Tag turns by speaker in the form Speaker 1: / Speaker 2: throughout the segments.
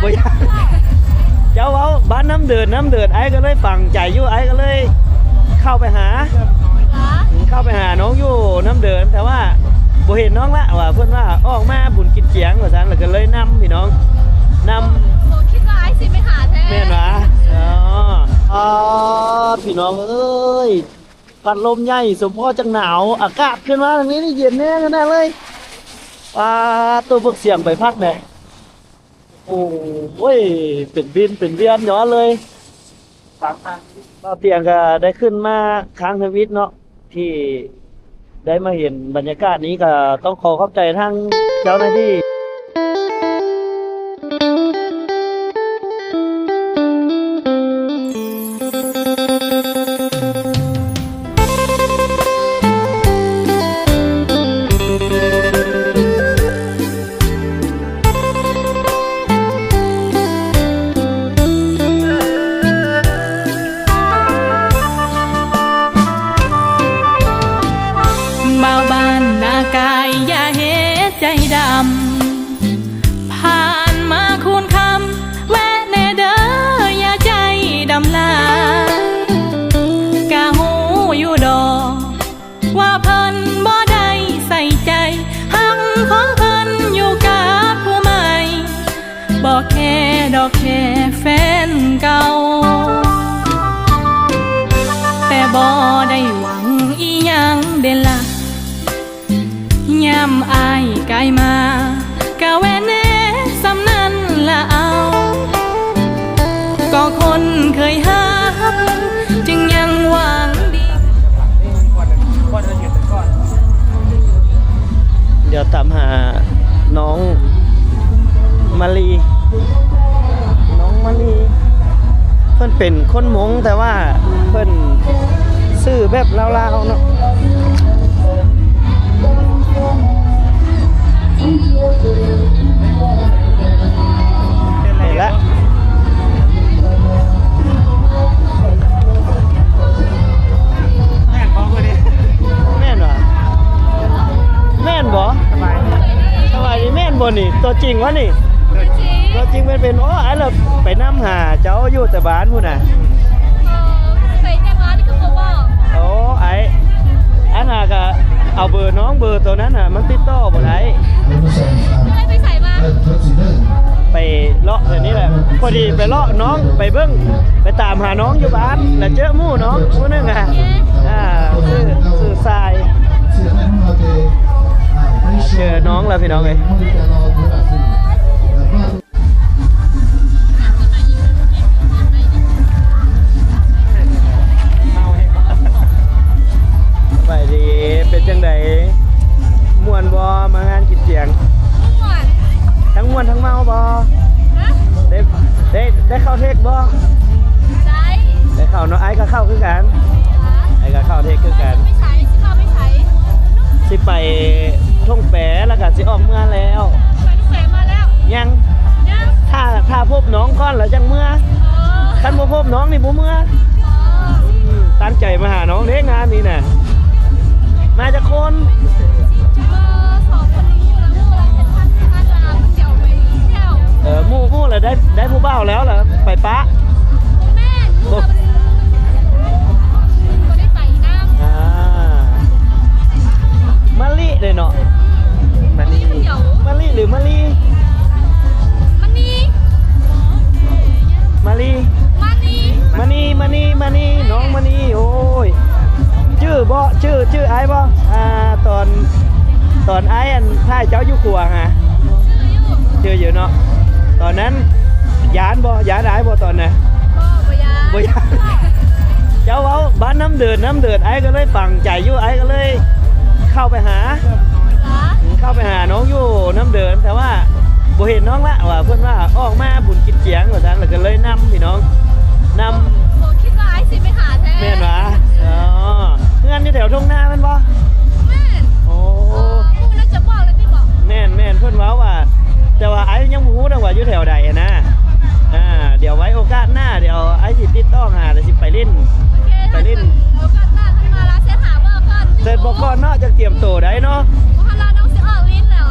Speaker 1: บ่อยากเจ้าเว้าบ้านน้ำเดือดไอ้ก็เลยฝังใจอยู่ไอ้ก็เลยเข้าไปหาน้องอยู่น้ำเดือดแต่ว่าบ่เห็นน้องละว่าเพื่อนว่าออกมาบุญกินเจียงว่าซั่นแล้วก็เลยนำพี่น้องนำ
Speaker 2: คิดว่าไอ้สิไปหาแท้
Speaker 1: แม่นวะอ๋อพี่น้องเอ้ยพัดลมใหญ่สมพอจังหนาวอากาศขึ้นมาทางนี้นี่เย็นแน่กันแน่เลยตัวพวกเสียงไปพักแน่โอ้ยเป็นบินเป็นเวียนย้อนเลยเราเตียงก็ได้ขึ้นมาค้างทวิตเนาะที่ได้มาเห็นบรรยากาศนี้ก็ต้องขอขอบใจทั้งเจ้าหน้าที่
Speaker 3: บ่าวบ้านนากายอย่าเฮ็ดใจดำผ่านมาคูณคำแวะแน่เด้ออย่าใจดำลากะหูอยู่ดอกว่าเพิ่นบ่ได้ใส่ใจหักของเพิ่นอยู่กับผู้ใหม่บ่แค่ดอกแค่แฟนเก่าแต่บ่ได้หวังอีหยังเด่นละยามอายกายมากะแวแน่สำนั้นละเอาก็คนเคยฮักจึงยังหวังดี
Speaker 1: เดี๋ยวตามหาน้องมาลีเพิ่นเป็นคนมงแต่ว่าเพิ่นซื้อแบบลาวๆเนาะเห็นแล้วแม่นบ่คือดิแม่นบ่แม่นบ่สบายดีแม่นบ่นี่ตัวจริงวะนี่ตัวจริงมันเป็นไอ้เราไปนำหาเจ้าอยู่แต่บ้านพุ่นน่ะ
Speaker 2: ไปแต่บ้านนี่ก็บ่บอก
Speaker 1: ไอ้น่ะก็เอาเบอร์น้องเบอร์ตัวนั้นน่ะมันติดต่อบ่ได้
Speaker 2: ไปใส่มา
Speaker 1: ไปเลาะแบบนี้แหละพอดีไปเลาะน้องไปเบิ่งไปตามหาน้องอยู่บ้านแล้วเจอหมู่น้องผู้นึงชื่อทรายเจอน้องแล้วพี่น้องเอ้ยไปดีเป็นจังไดม่วนบ่มางานกินเสียงทั้งม่วนทั้งเมาบ่ได้เข้าเทคบ่ได้เข้าเนาะไอ้ก็เข้าคือกันไอ้ก็เข้าเทคคือกัน
Speaker 2: ไม่ใช่สิเข้าไม่ใช่
Speaker 1: สิไปท่งแปแล้วก็สิออกเมื่อแล้ว
Speaker 2: ไปทุกแฝมาแล้ว
Speaker 1: ยังถ้าพบน้องก่อนแล้วจังเมื่อท่านบ่พบน้องนี่บ่เมื่อตั้งใจมาหาน้องเด้งานนี้น่ะมาจากคน
Speaker 2: 2 คนนี้แล้วมู่เราเห็นท่านเที่ยวไปเที่ยว
Speaker 1: มู่แล้วได้ผู้บ่าวแล้วล่ะไปปะ
Speaker 2: แม่มู่ก็ได้ไปน้
Speaker 1: ำมะลิเลยเนาะมะลิหรือมะลิน้องมะนีโอ้ยชื่อไอ้บ่ตอนไอ้อันท่ายเจ้าอยู่ครัวฮะชื่ออยู่เนาะตอนนั้นยานไอ้บ่ตอนน่ะบ่ยานเจ้าเว้าบ้านน้ำเดือดไอ้ก็เลยฝังใจอยู่ไอ้ก็เลยเข้าไปหาน้องอยู่น้ำเดือดแต่ว่าบ่เห็นน้องละว่าเพื่อนว่าออกมาบุญกินเจียงว่าซั่นแล้วก็เลยนำพี่น้องนำ
Speaker 2: คิดว่าไอ้สิไปหาแท้
Speaker 1: แม่นวะเพื่อนที่แถวทุ่งนาแม่นบ่
Speaker 2: แม่นมู่น่าจะบอกเลยที่บอก
Speaker 1: แม่นเพื่อนว่าแต่ว่าไอ้ยังบ่ฮู้นะว่าอยู่แถวใดนะเดี๋ยวไว้โอกาสหน้าเดี๋ยวไอ้สิติดต่อหาแล้วสิไปเล่นโอกาสหน้าท่านมาแล้วเสียหาเบอร์ก่อนเสร็จบ่ก่อนเนาะจะเตรียมตัวได้เนาะ
Speaker 2: เพราะว่าน้องสิออกลิ้นแล้ว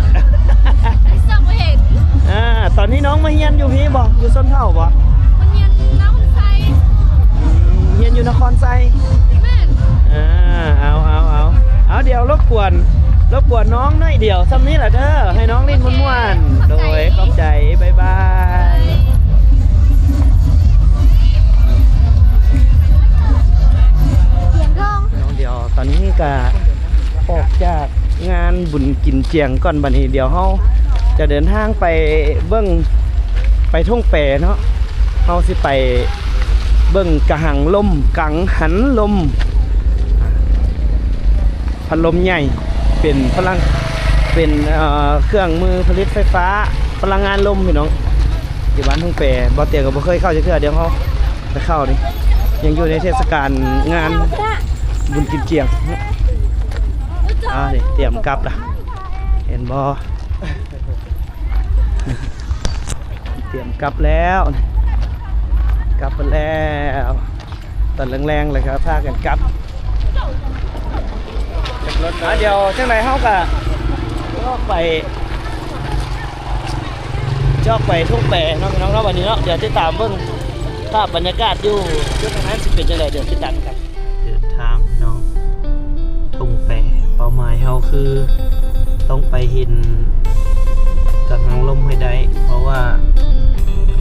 Speaker 2: ไอ้ซ้ำบ่เห็น
Speaker 1: ตอนนี้น้องมาเฮียนอยู่พี่บ่อยู่ส้นเผ่าบ่
Speaker 2: มันเย็นน้ำมันใส
Speaker 1: เฮียนอยู่นครไซ
Speaker 2: แม่น
Speaker 1: เอาเดี๋ยวรบกวนน้องหน่อยเดียวซ้ำนี้แหละเด้อให้น้องเล่นม่วนๆโดยขอบใจบ๊ายบาย
Speaker 2: เสียงทอง
Speaker 1: น้องเดียวตอนนี้ก็ออกจากงานบุญกินเจียงก่อนบัดนี้เดี๋ยวเฮาจะเดินทางไปเบิ่งไปท่งแปเนาะเฮาสิไปเบิ่งกระหังลมกังหันลมพัดลมใหญ่เป็นพลังเป็นเครื่องมือผลิตไฟฟ้าพลังงานลมพี่น้องที่บ้านท่งแปบ่เตียก็บ่เคยเข้าจักเทื่อเดี๋ยวเฮาจะเข้านี่ยังอยู่ในเทศกาลงานบุญกินเจียงนี่เตรียมกลับละเห็นบ่เตรียมกลับแล้วกลับไปแล้วตอนแรงๆเลยครับพากันกลับรถเดี๋ยวจังไหนเฮากะจอกไปทุ่งแปน้องๆเนาะวันนี้เนาะเดี๋ยวติดตามเบิ่งภาพบรรยากาศอยู่ทางนั้นสิเป็นจังไดเดี๋ยวติดตามกันเดินทางน้องทุ่งแปเป้าหมายเฮาคือต้องไปเห็นกังหันลมให้ได้เพราะว่า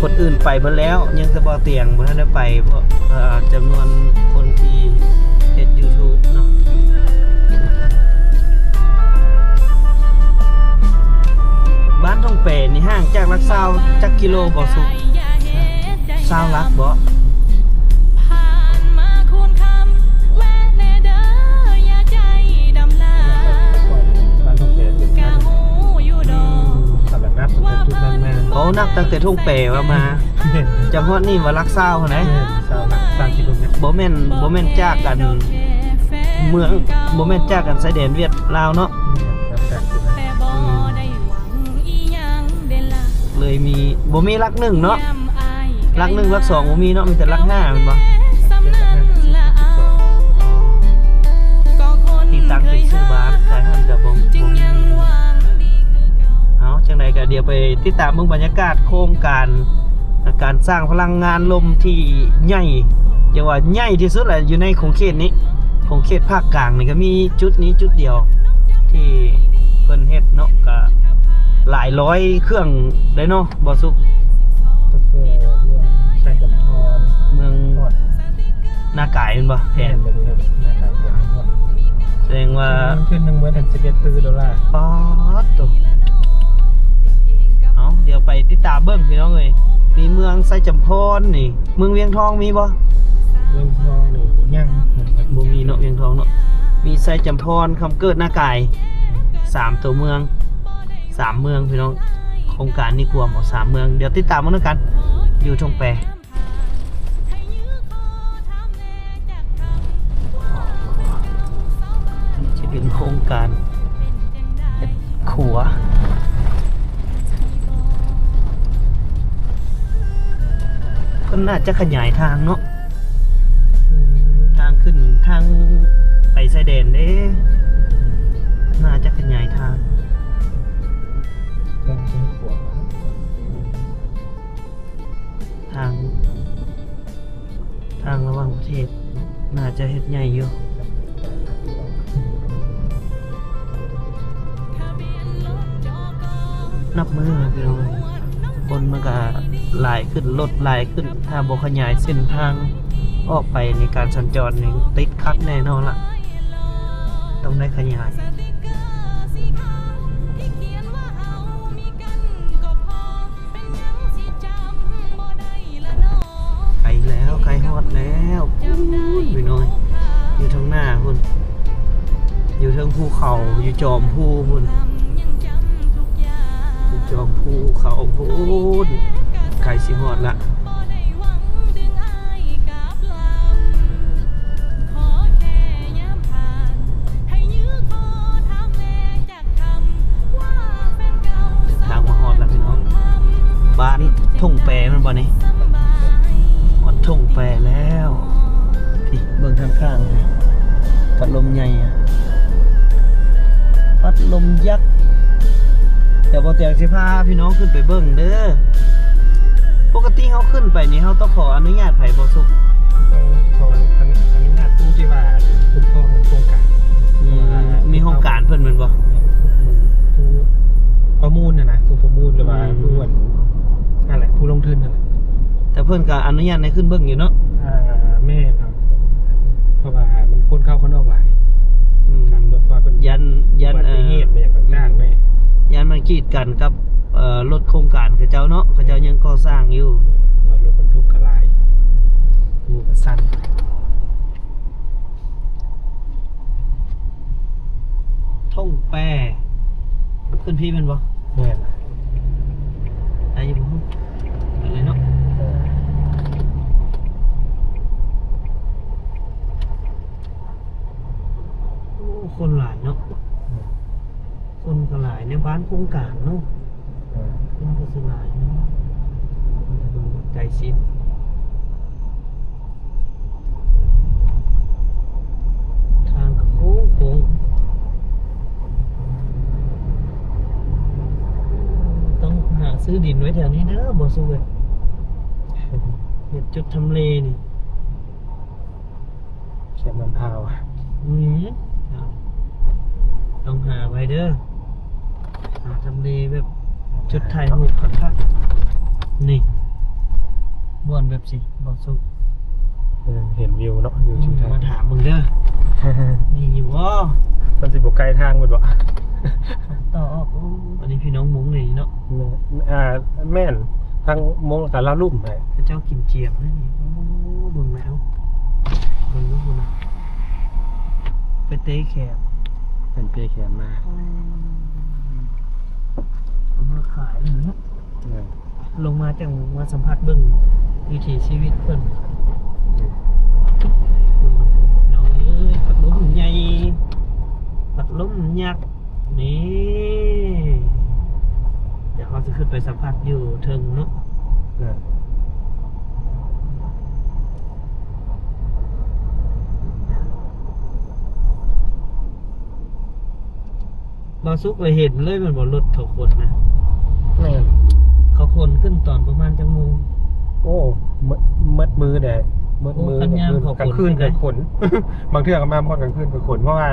Speaker 1: คนอื่นไปเบิดแล้วยังจะบ่เตียงบ่ทันได้ไปเพราะจำนวนคนที่เฮ็ด YouTube เนาะบ้านท่องเปนี่ห่างจากลักซาวจักกิโลบ่สุดซาวลักบ่
Speaker 3: ผ่านมาคูณคำแวะแน่เด้ออย่าใจดำลา
Speaker 4: บ้านท่องเปเป็น
Speaker 3: กะหูอยู่ดอก
Speaker 4: สำหรับนับตั้งแต่ทุกนั้นมา
Speaker 1: เขานับตั้งแต่ท่องเปว่ามาจำฮอดนี่ว่าลักซาวหั่นนะ
Speaker 4: ชาวนักสร้างที่ตรงนี้
Speaker 1: บ่แม่นจากกันเมืองบ่แม่นจากกันชายแดนเวียดลาวเนาะ
Speaker 4: รับจากที่นั้น
Speaker 3: แต่บ่ได้หวังอีหยังเด่นละ
Speaker 1: เลยมีบ่มีลักหนึ่งเนาะ
Speaker 3: ยำอาย
Speaker 1: ลักหนึ่งลักสองบ่มีเนาะมีแต่ลักห้าแม่นบ่
Speaker 3: สำนันละเอาก็คน
Speaker 1: ที่ตั้งเป็นชื่อบ้านขายหันกับบ่
Speaker 3: จึงยังหวังดีคือเก่า
Speaker 1: เอาจังไดก็เดี๋ยวไปติดตามเบิ่งบรรยากาศโครงการสร้างพลังงานลมที่ใหญ่เรียกว่าใหญ่ที่สุดแหละอยู่ในของเขตนี้ของเขตภาคกลางนี่ก็มีจุดนี้จุดเดียวที่เพิ่นเฮ็ดเนาะก็หลายร้อยเครื่องได้เนาะบ่สุก
Speaker 4: ก็คือเรื่องใช้กับทอน
Speaker 1: เมือง
Speaker 4: ทอด
Speaker 1: นากายแม่นบ่แพ
Speaker 4: แผ่
Speaker 1: ง
Speaker 4: นแบบนี้ครับหน้าตาคนทอด
Speaker 1: แสดงว่า
Speaker 4: ขึ้นหนึ่งเมื่อถึง$11
Speaker 1: ป๊อดโตเอาเดี๋ยวไปติดตามเบิ่งพี่น้องเอ้ยมีเมืองไซจำพรนี่เมืองเวียงทองมีบ่
Speaker 4: เรื่องทองนี่ย่างนะครับ
Speaker 1: บ่มีเนาะเวียงทองเนาะมีไซจำพรคำเกิดนากาย3ตัวเมือง3เมืองพี่น้องโครงการนี้กวมเอา3เมืองเดี๋ยวติดตามมันกันอยู่ทงแปจะเป็นโครงการเฮ็ดขัวก็น่าจะขยายทางเนาะทางขึ้นทางไปชายแดนเด้น่าจะขยายทาง
Speaker 4: เรื่องชิ้นขวด
Speaker 1: ทางระหว่างประเทศน่าจะเฮ็ดใหญ่อยู่นับมือพี่น้องคนมันก็หลายขึ้นรถหลายขึ้นถ้าบ่ขยายเส้นทางออกไปในการสัญจรนี่ติดขัดแน่นอนล่ะต้องได้ขยายไกลแล้วไกลฮอดแล้วพี่น้อยอยู่ทางหน้าพุ่นอยู่ทางภูเขาอยู่จอมภูพุ่นอยู่จอมภูเขาพุ่นไกลสิฮอดละทางมาฮอดแล้วพี่น้องบ้านทุ่งแปมันบ่นี่ฮอดทุ่งแปแล้วนี่เบิ่งข้างๆเลยพัดลมใหญ่อะพัดลมยักษ์ เดี๋ยวบ่เตียงสิพาพี่น้องขึ้นไปเบิ่งเด้อปกติเฮาขึ้นไปนี่เฮาต้องขออนุญาตไผบ่สุก
Speaker 4: ต้องขออนุญาตผู้ที่ว่าคุ้มครองโครงการ
Speaker 1: มีโครงการเพิ่นแม่นบ่
Speaker 4: ผู้ประมูลนะผู้ประมูลหรือว่าผู้นั่นแหละผู้ลงทุนนั่นแหละ
Speaker 1: แต่เพิ่นก็อนุญาตให้ขึ้นเบิ่งอยู่เนาะ
Speaker 4: แม่ครับเพราะว่ามันคนเข้าคนออกหลาย การรถว่าเป็น
Speaker 1: ยัน
Speaker 4: อุบัติเหตุมาอย่างต่างๆแม่
Speaker 1: ยันมันกีดกันกับรถโครงการเขาเจ้าเนาะเขาเจ้ายังก่อสร้างอยู่
Speaker 4: ว่ารถบรรทุกกระลายดูกระสั้น
Speaker 1: ท่องแปรขึ้นพี่แมันบ่
Speaker 4: แม่น
Speaker 1: ได้อยู่บ่อะไรเนาะโอ้คนหลายเนาะคนก็หลายในบ้านโครงการเนาะคนก็สิหลายเนาะดูไกลชิดทางก็โค้งต้องหาซื้อดินไว้แถวนี้เด้อบ่สู้เว้ยเฮ็ดจุดทำเลนี่
Speaker 4: เขียนมันพาว
Speaker 1: ครับต้องหาไว้เด้อหาทำเลแบบจุดถ่ายรูปคักๆนี่บ่อนแบบสิบ่สุก
Speaker 4: เห็นวิวเนาะวิวชิวทาง
Speaker 1: มาถามมึงเด้อนี่อยู่บ่
Speaker 4: มันสิบกไกลทางหมดบ่
Speaker 1: ต่อออกอันนี้พี่น้องมุ้งนี่เนาะ
Speaker 4: แม่นทางมงกับลาลุ่มไป
Speaker 1: พระเจ้ากินเจียมนั่นนี่โอ้เบิ่งแล้วเบิ่งลูกนะไปเตะแขก
Speaker 4: เป็นเปียแขนมา
Speaker 1: เอามาขายเลยเนาะลงมาจากมาสัมผัสเบิ่งวิถีชีวิตเพิ่นน้องเอ้ยปัดลมใหญ่ปัดลมยักษ์นี่เดี๋ยวเขาจะขึ้นไปสัมผัสอยู่เทิงเนาะบาซุกเลยเห็นเลยมันบอกรถเขาคนนะ
Speaker 4: แม่น
Speaker 1: เขาคนขึ้นตอนประมาณจังโมง
Speaker 4: โอ้มัดมือแดดมัดมือ
Speaker 1: โอ้ขันยามเขาขน
Speaker 4: กลางคืน
Speaker 1: ไปไหน
Speaker 4: ก็ขน บางเทื่อก็มาพอดกลางคืนก็ขนเพราะว่า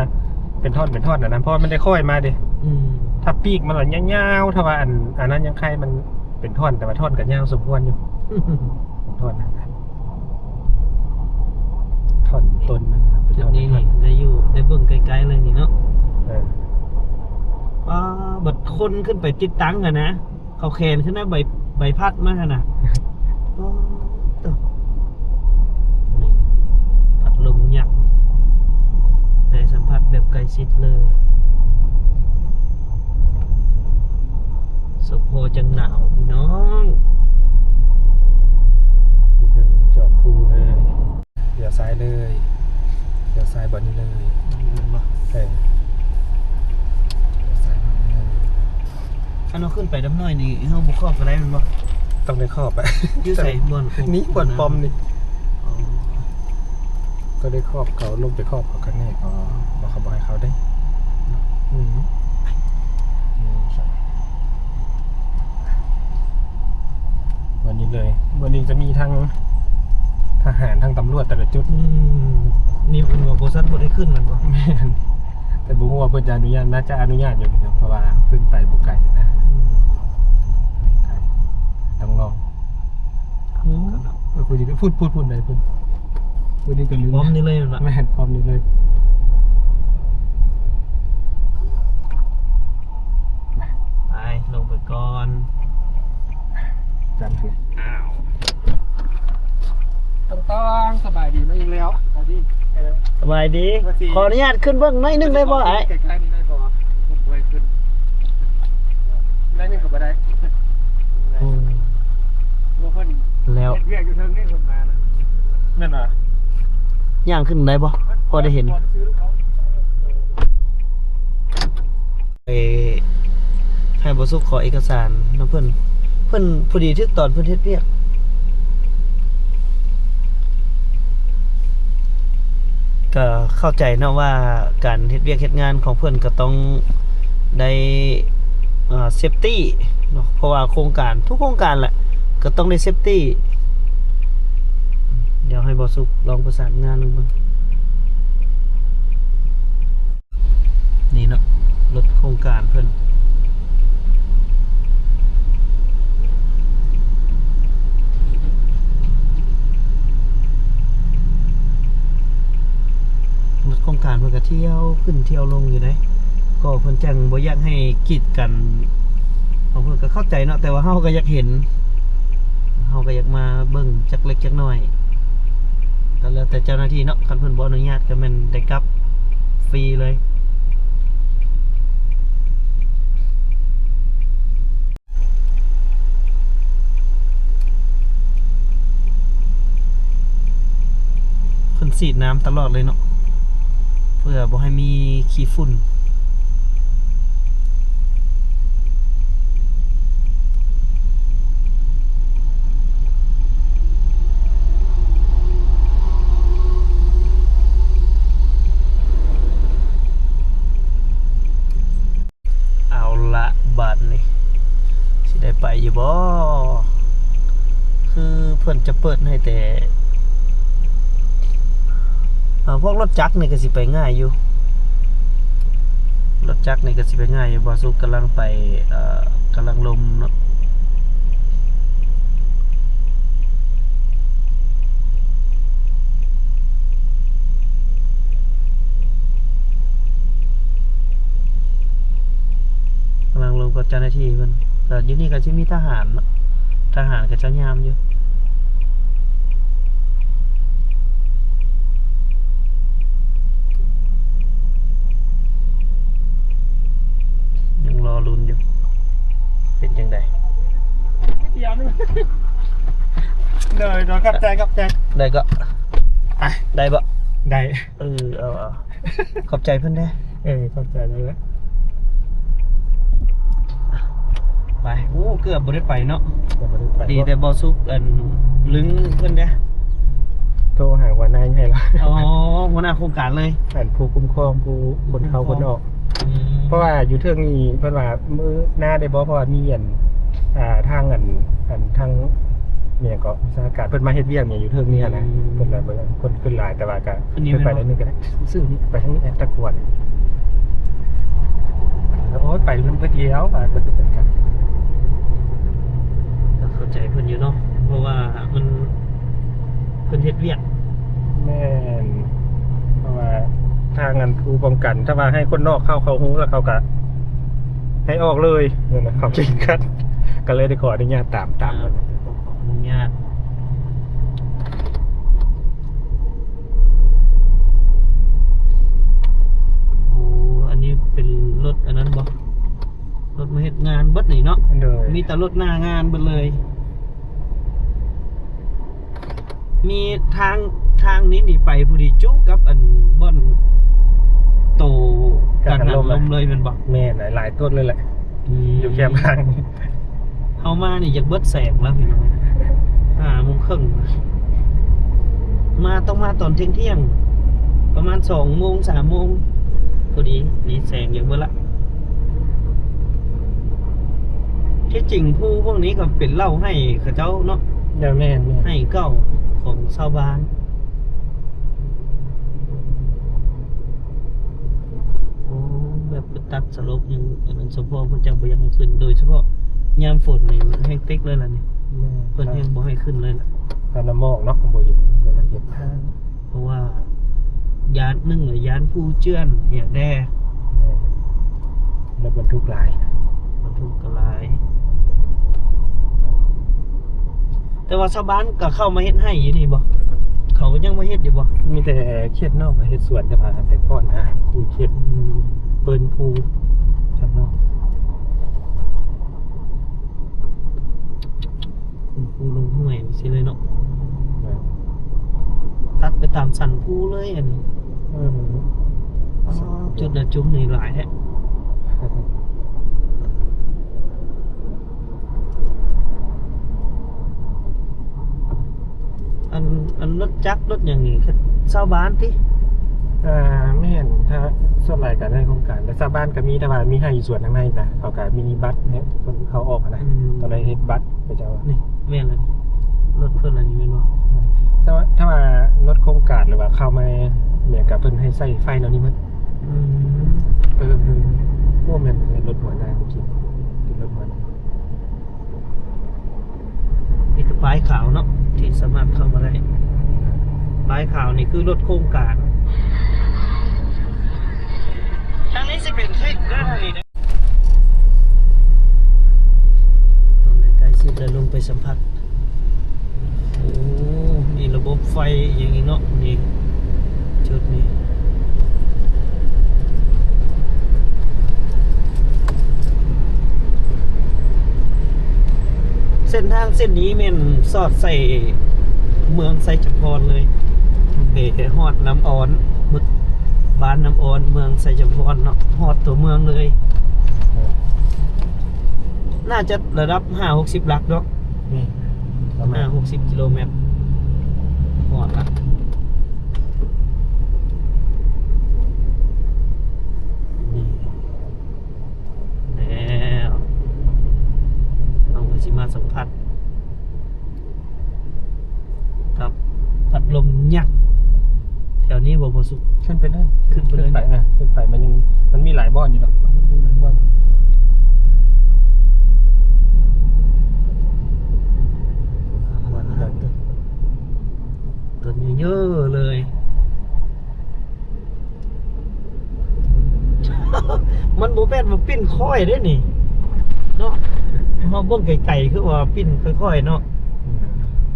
Speaker 4: เป็นท่อนนะเพราะมันได้ค่อยมาดิ
Speaker 1: อืม
Speaker 4: ถ้าปีกมันหล่อนยาวๆถ้าว่าอันนั้นยังใครมันเป็นท่อนแต่ว่าท่อนกับยาวสมควรอยู่เป็นท่อนนะท่อนต้นมันครับเป็น
Speaker 1: จุด
Speaker 4: ท่อน
Speaker 1: นี้
Speaker 4: ท่อน
Speaker 1: ได้อยู่ได้เบิ่งไกลๆเลยนี่เนาะ
Speaker 4: เออ
Speaker 1: ป้าบัดคนขึ้นไปติดตั้งอะนะเขาแคนขึ้นนะใบพัดมากนะป้าตัวนี่พัดลมยักษ์ได้สัมผัสแบบใกล้ชิดเลยสมโพจังหนาวพี่น้อง
Speaker 4: อยู่ทางจอมภูเลยเดี๋ยวซ้ายเลยเดี๋ยวซ้ายบนนี้เลยเออเดี๋ยวซ้ายบนนี้เลย
Speaker 1: ถ้าเราขึ้นไปดำน้อยนี่เฮาบ่ครอบก็ได้แมันบ่
Speaker 4: ต้องได้ครอบอะ
Speaker 1: อยู่ใส่บ่อนคง
Speaker 4: นี่บนปอมนี่
Speaker 1: อ๋อ
Speaker 4: ก็ได้ครอบเขาลงไปครอบเขากันแน่ก็บอกเขาบอกให้เขาได้อืมวันนี้เลย วันนี้จะมีทั้งทหารทั้งตำรวจแต่ละจุด
Speaker 1: นี่เป็นว่าบ่ซัดบ่ได้ขึ้นแมันบ่
Speaker 4: แม่นแต่บุ้งว่าเพื่อนจะอนุญาตน่าจะอนุญาตอยู่พี่น้องเพราะว่าขึ้นไปบุกไก่นะไก่ต้องลองพูดดีพูดไหนพูดดีกันลืม
Speaker 1: พร้อมนี่เลยแมันบ่
Speaker 4: ไม่เห็นพร้อมนี้เลย
Speaker 1: ไปลงไปก่อน
Speaker 4: จันทร์
Speaker 5: ต้องสบายดีมาอีกแล้วสวัสดี
Speaker 1: สบายดี ขออนุญาตขึ้นเบิ่งหน่อยหนึงได้บ่ไอ้
Speaker 5: ใกล้ๆนี่ได้บ่ผมไปขึ้นได้ยังกับบ่ได้ว่าเพิ่น
Speaker 1: แล้ว
Speaker 5: เฮ็ดเวียกอยู่เทิงนี่เพิ่นมานะ
Speaker 4: แม่นอ่ะ
Speaker 1: ย่างขึ้นได้บ่พอได้เห็น
Speaker 5: ขอซื้อเขา
Speaker 1: ไปให้บ่สุขขอเอกสารนำเพิ่นพอดีทึกตอนเพิ่นเฮ็ดเวียกก็เข้าใจเนาะว่าการเฮ็ดเวียกเฮ็ดงานของเพิ่นก็ต้องได้ เซฟตี้เนาะเพราะว่าโครงการทุกโครงการแหละก็ต้องได้เซฟตี้เดี๋ยวให้บอสุกลองประสานงานดูบ้างนี่เนาะรถโครงการเพิ่นรถโครงการเพิ่นก็เที่ยวขึ้นเที่ยวลงอยู่ไหนก็เพิ่นจังบ่อยากให้กีดกันของเพิ่นก็เข้าใจเนาะแต่ว่าเฮาก็อยากเห็นเฮาก็อยากมาเบิ่งจักเล็กจักน้อยก็แล้วแต่เจ้าหน้าที่เนาะคันเพิ่นบ่อนุญาตก็แม่นได้กลับฟรีเลยเพิ่นฉีดน้ำตลอดเลยเนาะเพื่อบ่ให้มีขี้ฝุ่นเอาละบัดนี้สิได้ไปอยู่บ่คือเพิ่นจะเปิดให้แต่พวกรถจักรนี่ก็สิไปง่ายอยู่รถจักรนี่ก็สิไปง่ายอยู่บอสุกกำลังไปกำลังลมเนาะกำลังลมกับเจ้าหน้าที่เพิ่นแต่อยู่นี่ก็สิมีทหารเนาะทหารก็จะยามอยู่รอลุ้นอยู่เป็นจังได
Speaker 5: เดี๋ยวนึงเลยเนาะกับใจ
Speaker 1: ได้ก็ได้บ่
Speaker 5: ได้
Speaker 1: เอาขอบใจเพิ่นเด้
Speaker 5: เข้าใจเลย
Speaker 1: ไปเกือบบ่ได้ไปเนาะ
Speaker 5: แต่บ่ได้ไป
Speaker 1: ดีแต่บ่ซุกลึงเพิ่นเด้
Speaker 5: โทรหาหัวหน้าให้ละ
Speaker 1: อ๋อหัวหน้าโครงการเลย
Speaker 5: ผ่านผู้คุ้มครองผู้คนเข้าคนออกเพราะว่าอยู่เทิงนี้เพิ่นว่ามื้อหน้าได้บ่เพราะว่ามีทางทางเนี่ยก็วิชาการเพิ่นมาเฮ็ดเวียกเนี่ยอยู่เทิงนี้นะเพิ่นว่าคนขึ้นหลายแต่ว่าก็เพิ่นไปได้นึงก็ได้ซื้อนี่ไปทางนี้ตะกวนแล้วโอ๊ยไปเพิ่นเดียวว่าเพิ่นเป็นกัน
Speaker 1: ก็เข้าใจเพิ่นอยู่เนาะเพราะว่ามันเพิ่นเฮ็ดเวียก
Speaker 5: แม่นเพราะว่าทางอันผู้ป้องกันถ้าว่าให้คนนอกเข้าฮู้แล้วเขาก็ให้ออกเลยนั่นนะเขาจริงกันก็เลยได้ขออนุญาตตามมัน
Speaker 1: ขออนุญาตอันนี้เป็นรถอันนั้นบ่รถมาเฮ็ดงานเบิดนี่เนาะ
Speaker 5: เลย
Speaker 1: มีแต่รถหน้างานเบิดเลย มีทางนี้นี่ไปผู้ดีจุกับอันบ่อนโตการหันลมเลยแมันบ่
Speaker 5: แม่หลายต้นเลยแหละอยู่แคมป์ทางนี้
Speaker 1: เอามานี่อยากเบิดแสงแล้วพี่น้อง5:30ต้องมาตอนเที่ยงประมาณ2 โมง 3 โมงพอดีนี่แสงอยากเบิดละที่จริงผู้พวกนี้ก็เป็นเหล้าให้เขาเจ้าเนาะ
Speaker 5: เดี๋ยวแม่
Speaker 1: ให้เก้าของชาวบ้านโอ้แบบตัดสลบยังมันเฉพาะมันจังบ่ยังให้ขึ้นโดยเฉพาะยามฝนนี่แห้งติ๊กเลยล่ะนี่เพิ่นยังบ่ให้ขึ้นเลยล่ะ
Speaker 5: ตอนน้ำมอกเนาะผมบ่เห็นบ่อยากเห็นทาง
Speaker 1: เพราะว่ายานหนึ่งหรือยานผู้เจื้อนเหี่ยแด่
Speaker 5: รถบรรทุกหลาย
Speaker 1: มันถูกกระลาย แต่ว่าชาวบ้านก็เข้ามาเฮ็ดให้อยู่นี่บ่เขาก็ยังมาเฮ็ดอยู่บ่
Speaker 5: มีแต่เขตนอกกับเขตสวนจะพาแต่ก่อนนะผู้เขตเปิ้นผู้ทางนอก
Speaker 1: ผู้ลงห้วยสิเลยเนาะตัดไปตามสันผู้เลยอันนี้จุดน่ะจุ่มนี่หลายแท้อันรถจักรรถอย่างนี้คือชาวบ้านติ
Speaker 5: ไม่เห็นถ้าส่วนใหญ่ก็ได้โครงการแต่ชาวบ้านก็มีแต่ว่ามีให้อยู่ส่วนทางในนะเขาก็มีบัตรเนี่ยคนเขาออกอะนะตอนนี้เฮ็ดบัตรไปเจ้า
Speaker 1: นี่แม่นเลยรถเพิ่นอันนี้แม่นบ่
Speaker 5: ถ้ามารถโครงการหรือว่าเข้ามาเนี่ยกับเพิ่นให้ใส่ไฟแนวนี้มัน
Speaker 1: อืม
Speaker 5: พวกมันรถหัวหน้าเมื่อกี้เป็นรถหัวหน้า
Speaker 1: มีแต่ป้ายขาวเนาะที่สามารถเข้ามาได้ป้ายขาวนี่คือรถโครงการทางนี้สิเป็นซิกเด้อทางนี้นะตอนใกล้ๆสิจะลงไปสัมผัสโอ้มีระบบไฟอย่างนี้เนาะนี่จุดนี้เส้นทางเส้นนี้แม่นสอดใส่เมืองไซจพรเลยไปฮอดน้ำอ้อนมึกบ้านน้ำอ้อนเมืองไซจพรเนาะฮอดตัวเมืองเลย น่าจะระดับ5-60 หลักเนาะ
Speaker 5: นี่ประมาณ
Speaker 1: 5-60 กิโลเมตรฮอดละนี่แล้วเอาไปสิมาสัมผัสกับพัดลมยักษ์แถวนี้บ่สุก
Speaker 5: ขึ้นไปเลย
Speaker 1: ขึ้นไปเลย
Speaker 5: ขึ้นไปมันยังมันมีหลายบ่อนอยู่ดอกมีหลายบ่อน
Speaker 1: ตัวนี้เยอะเลย มันโบแม่นมาปิ้นค่อยได้นี่เนาะมาเบิ่งไก่ๆคือว่าปิ้นค่อยๆเนาะ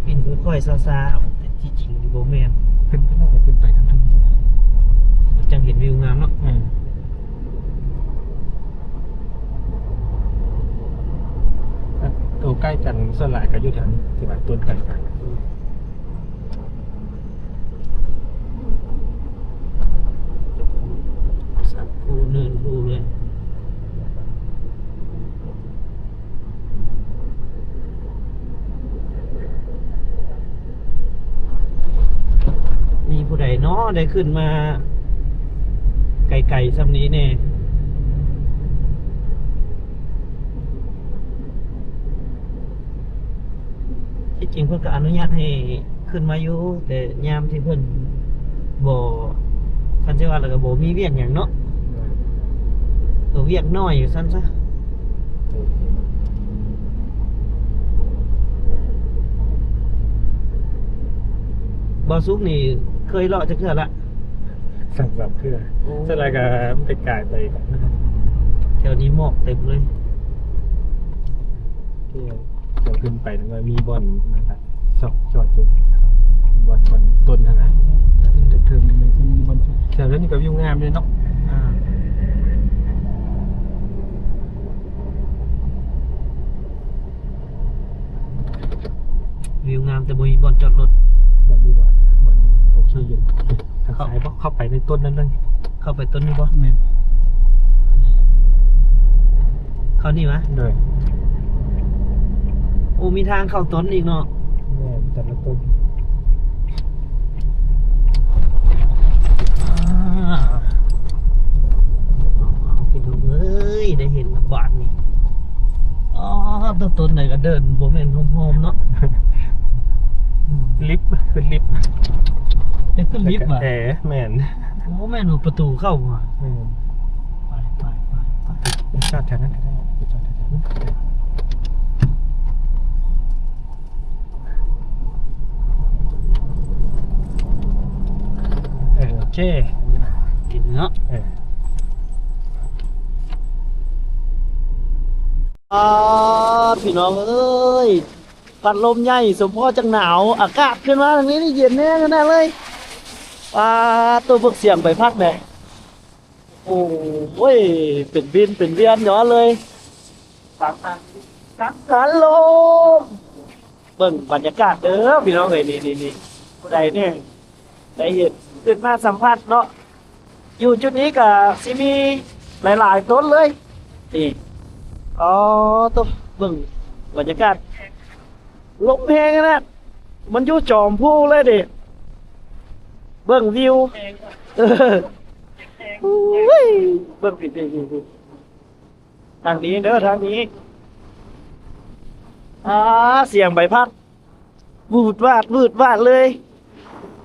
Speaker 1: ปิ้นค่อยๆซาๆแต่ที่จริงโบแม่น
Speaker 5: ขึ้นไปเลยขึ้นไปทางทึ่ง
Speaker 1: จังเห็นวิวงามเนาะ
Speaker 5: ตัวใกล้กันส่วนหลายก็อยู่แถวนี้ที่ว่าต้นใกล้กัน
Speaker 1: สักคูเนินคูเลยมีผู้ใดเนาะได้ขึ้นมาไกลๆซ้ำนี้เนี่ยที่จริงเพื่อนก็อนุญาตให้ขึ้นมาอยู่แต่ยามที่เพื่อนบ่คันเจ้าว่าแล้วก็บ่มีเวียกอย่างเนาะตัวเวียกน้อยอยู่ซั่นซะบ่สุกนี่เคยเลาะจักเทื่อละ
Speaker 5: สั่งแบบเพื่อส่วนหลายก็ไปกายไปแบบ
Speaker 1: แถวนี้หมอกเต็มเลย
Speaker 5: ที่เราขึ้นไปมันมีบ่อนนะครับจอดอยู่บ่อนต้นนะเทิมๆมันจะมีบ่อนแถวนั้นนี่ก็วิวงามเลยเนาะ
Speaker 1: อ่าวิวงามแต่บ่มีบ่อนจอดรถ
Speaker 5: บ่อนนี้โอเคอยู่ทางซ้ายเข้าไปในต้นนั้นเลย
Speaker 1: เข้าไปต้นนี้บ่
Speaker 5: เนี่ย
Speaker 1: เข้านี่มะ
Speaker 5: เลย
Speaker 1: โอ้มีทางเข้าต้นอีกเนาะ
Speaker 5: เนี่ยแต่ละต้น
Speaker 1: พี่น้องเอ้ยได้เห็นบาทนี่อ๋อต้นไหนก็เดินบ่แม่นหอมๆเนาะ
Speaker 5: ลิฟต์ขึ้นลิฟต์
Speaker 1: ได้ขึ้นลิฟต์ว่ะ
Speaker 5: แม่น
Speaker 1: โอ้แม่นว่าประตูเข้ามา
Speaker 5: แม่น
Speaker 1: ไป
Speaker 5: จอดแถวนั้นก็ได้จอดแถวนั้นก็ได้โอเค
Speaker 1: กินเนาะพี่น้องเอ้ยพัดลมใหญ่สมพอจังหนาวอากาศขึ้นมาทางนี้นี่เย็นแน่กันแน่เลยตัวพวกเสียงไปพักไหนโอ้ยเป็นบินเป็นเวียนย้อนเลยสังลมเบิ่งบรรยากาศเด้อพี่น้องเอ้ยนี่ผู้ใดเนี่ยได้เห็นขึ้นมาสัมผัสเนาะอยู่จุดนี้กับซิมีหลายๆต้นเลยนี่อ๋อตัวเบิ่งบรรยากาศลมแห้งนะมันอยู่จอมผู้เลยดิ เบิ่งวิวเอออุ้ยเบิ่งผิดทางนี้เด้อทางนี้เสียงใบพัดวูดวาดเลย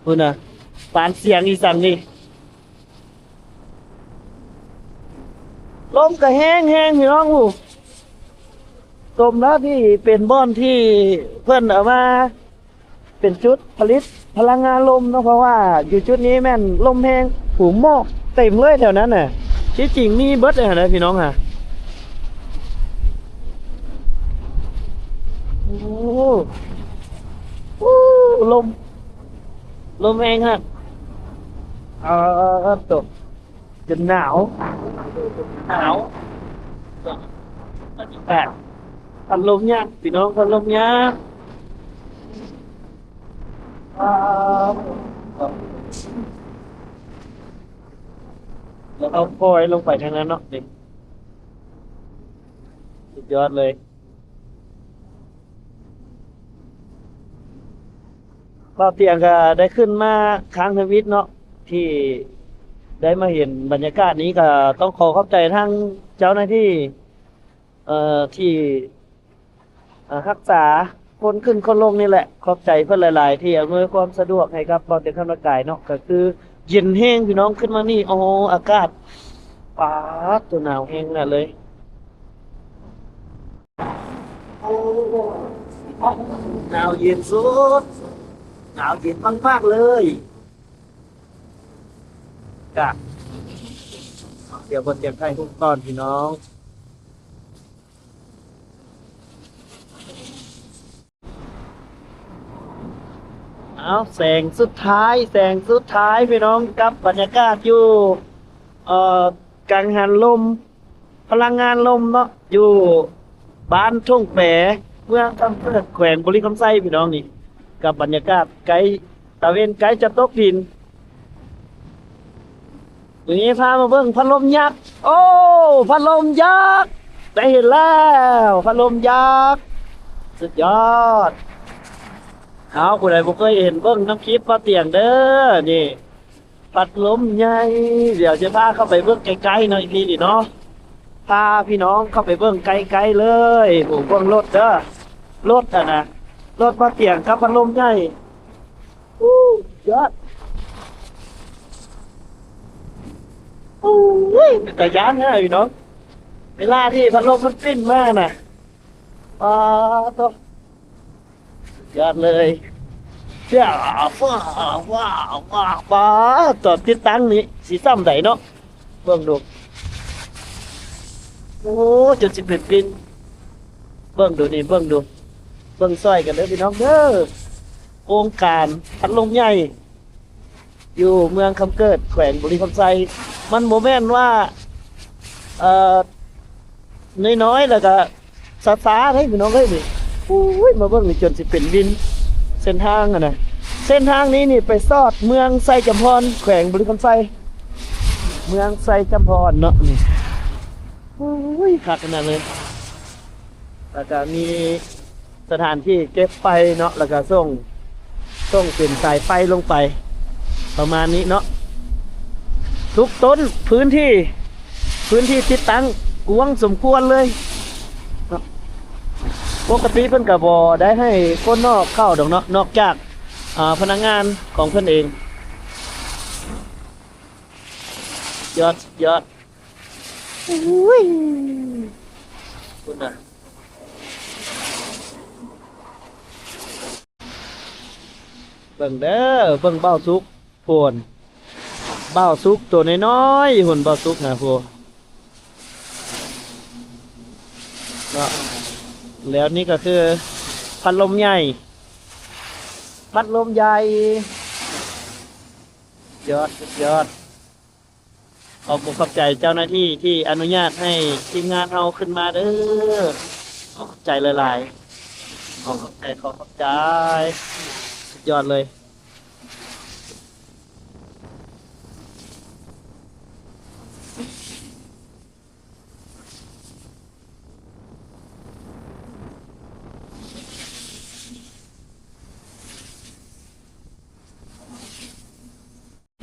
Speaker 1: คุณน่ะปานเสียงอีสันนี่ลมก็แห้งพี่น้องผู้ตมแล้วที่เป็นบ่อนที่เพิ่นเอามาเป็นจุดผลิตพลังงานลมเนาะเพราะว่าอยู่จุดนี้แม่นลมแห้งหูหมอกเต็มเลยแถวนั้นน่ะที่จริงมีเบิดเลยนะพี่น้องฮะโอ้ลมแห้งฮะตกจนหนาวพัดลมยากพี่น้องพัดลมยากแล้วเอาปล่อยลงไปทางนั้นเนาะเด็กสุดยอดเลยก็เตียงก็ได้ขึ้นมาค้างทวิตเนาะที่ได้มาเห็นบรรยากาศนี้ก็ต้องขอขอบใจทั้งเจ้าหน้าที่ที่รักษาคนขึ้นคนลงนี่แหละขอบใจเพื่อนหลายๆที่อำนวยความสะดวกให้กับบ่อเตียงคำละกายเนาะก็คือเย็นแห้งพี่น้องขึ้นมานี่โอ้อากาศป๊าดตัวหนาวแห้งน่ะเลยหนาวเย็นสุดหนาวเย็นมากๆเลยกะเดี๋ยวบนเตียงไทยทุกตอนพี่น้องเอาแสงสุดท้ายพี่น้องกับบรรยากาศอยู่กังหันลมพลังงานลมเนาะอยู่บ้านทุ่งแปเมืองคำเพิดแขวงบุรีคำไส้พี่น้องนี่กับบรรยากาศไกลตะเวนไกลจะตกดินวันนี้พามาเบิ่งพัดลมยักษ์โอ้พัดลมยักษ์ได้เห็นแล้วพัดลมยักษ์สุดยอดเอาผู้ใดบ่เคยเห็นเบิ่งน้ำคลิปมาเตียงเด้อนี่พัดลมใหญ่เดี๋ยวจะพาเข้าไปเบิ่งไกลๆหน่อยพี่ดิเนาะพาพี่น้องเข้าไปเบิ่งไกลๆเลยผมเบิ่งรถเด้อรถนะรถมาเตียงกับพัดลมใหญ่ยอดโอ้ยแต่ยานนะพี่น้องเวลาที่พัดลมมันปิ้นมากน่ะตัวยอดเลยว้าวตอนติดตั้งนี้สีซ้ำไหนเนาะเบิ่งดูโอ้จนสิเป็นปิ้นเบิ่งดูนี่เบิ่งซอยกันเด้อพี่น้องเด้อโครงการพัดลมใหญ่อยู่เมืองคำเกิดแขวงบุรีคำไซมันโมแม่นว่าน้อยๆแล้วก็ซาๆให้พี่น้องเอ้ยนี่อุ้ยมาเบิ่งนี่จนสิเป็นวินเส้นทางอ่ะนะเส้นทางนี้นี่ไปซอดเมืองไซจำพรแขวงบุรีคำไซเมืองไซจำพรเนาะนี่อุ้ยคักขนาดเลยแล้วก็มีสถานที่เก็บไฟเนาะแล้วก็ส่งเป็นสายไฟลงไปประมาณนี้เนาะทุกต้นพื้นที่ติดตั้งกว้างสมควรเลยปกติเพิ่นก็บ่ได้ให้คนนอกเข้าดอกเนาะนอกจากพนักงานของเพิ่นเองยอดอุ้ยคุณน่ะเบิ่งเด้อเบิ่งเบ้าซุกโผนเบ้าซุกตัวน้อยๆหุ่นเบ้าซุกนะพวกแล้วนี่ก็คือพัดลมใหญ่ยอดขอบคุณขอบใจเจ้าหน้าที่ที่อนุญาตให้ทีมงานเราขึ้นมาเด้อขอบใจหลายๆขอบใจสุดยอดเลย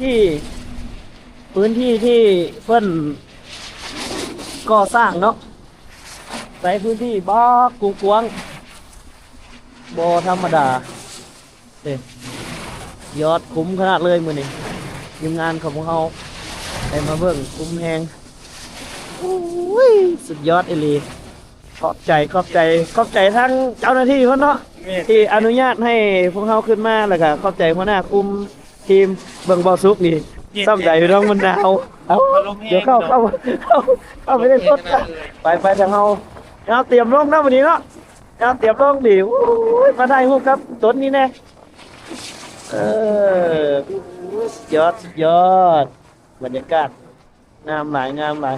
Speaker 1: ที่พื้นที่ที่เพิ่นก่อสร้างเนาะใส่พื้นที่บ่กว้างๆบ่ธรรมดาเด้ยอดคุ้มขนาดเลยมื้อนี้ทีมงานของพวกเราได้มาเบิ่งคุ้มแฮงโอ้ยสุดยอดอีหลีขอบใจทั้งเจ้าหน้าที่เพิ่นเนาะที่อนุญาตให้พวกเราขึ้นมาแล้วก็ขอบใจหัวหน้าคุมทีมเบิ่งบ่สุกนี่ซ้ำใจพี่น้องมันดาวเอ้าเดี๋ยวเข้าไปเล่นรถกันไปทางเฮาเอาเตรียมลงนะวันนี้เนาะเอาเตรียมลงดิโอ้ยมาได้ฮู้ครับต้นนี้แน่สุดยอดบรรยากาศงามหลาย